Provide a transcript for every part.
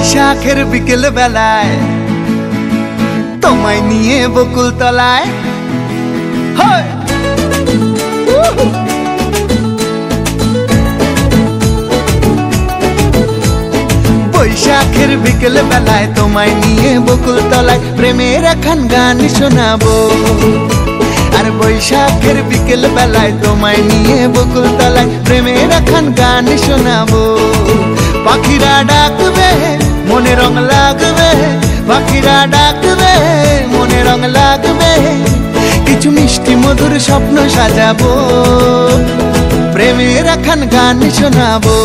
বৈশাখের বিকেল বেলায় তোমায় নিয়ে বকুল তলায় বৈশাখের বিকেল বেলায় তোমায় নিয়ে বকুল তলায় প্রেমের এখন গান শোনাবো। আর বৈশাখের বিকেল বেলায় তোমায় নিয়ে বকুল তলায় প্রেমের এখন গান শোনাবো। পাখিরা ডাকবে মনে রং লাগবে, পাখিরা ডাকবে মনে রং লাগবে, কিছু মিষ্টি মধুর স্বপ্ন সাজাবো, প্রেমের এখন গান শোনাবো।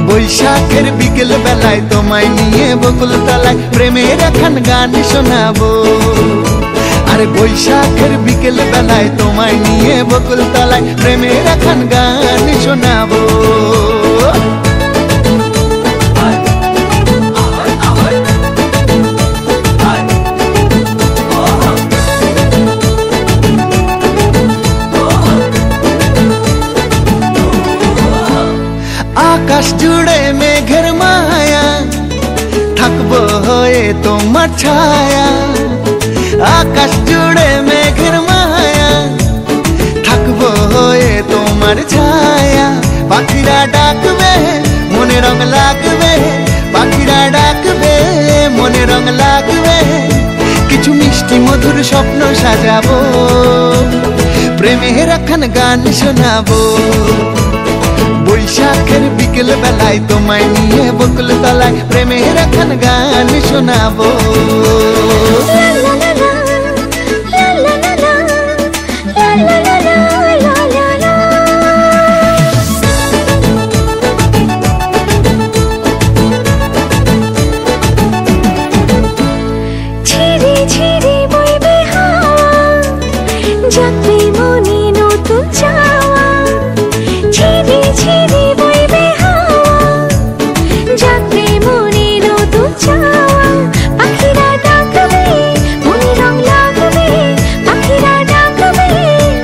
বৈশাখের বিকেল বেলায় তোমায় নিয়ে বকুল তলায় প্রেমের এখন গান শোনাবো। আর বৈশাখের বিকেল বেলায় তোমায় নিয়ে বকুল তলায় প্রেমের এখন গান শোনাবো। আকাশ জুড়ে মেঘের মায়া, থাকবো হয়ে তোমার ছায়া। আকাশ জুড়ে মেঘের মায়া, থাকবো হয়ে তোমার ছায়া। পাখিরা ডাকবে মনে রং লাগবে, পাখিরা ডাকবে মনে রং লাগবে, কিছু মিষ্টি মধুর স্বপ্ন সাজাবো, প্রেমের এখন গান শোনাবো। বৈশাখের বিকেল বেলায় তোমায় নিয়ে বকুল তলায় প্রেমের এখন গান শোনাবো। ঝিরি ঝিরি বইবে হাওয়া, যাবে মনে নতুন চাওয়া। ঝিরি ঝিরি বইবে হাওয়া, যাবে মনে নতুন চাওয়া। পাখিরা ডাকবে মনে রং লাগবে, পাখিরা ডাকবে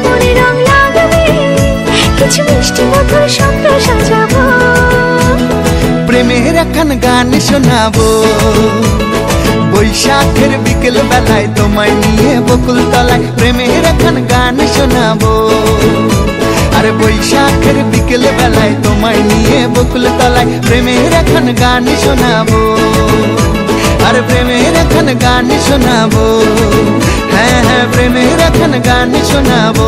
মনে রং লাগবে, কিছু মিষ্টি মধুর স্বপ্ন সাজাবো, প্রেমের এখন গান শোনাবো। বৈশাখের বিকেল বেলায় তোমায় নিয়ে বকুল তলায় প্রেমের এখন গান শোনাবো। আর বৈশাখের বিকেল বেলায় তোমায় নিয়ে বকুল তলায় প্রেমের এখন গান শোনাবো। আর প্রেমের এখন গান শোনাবো, হ্যাঁ হ্যাঁ প্রেমের এখন গান শোনাবো।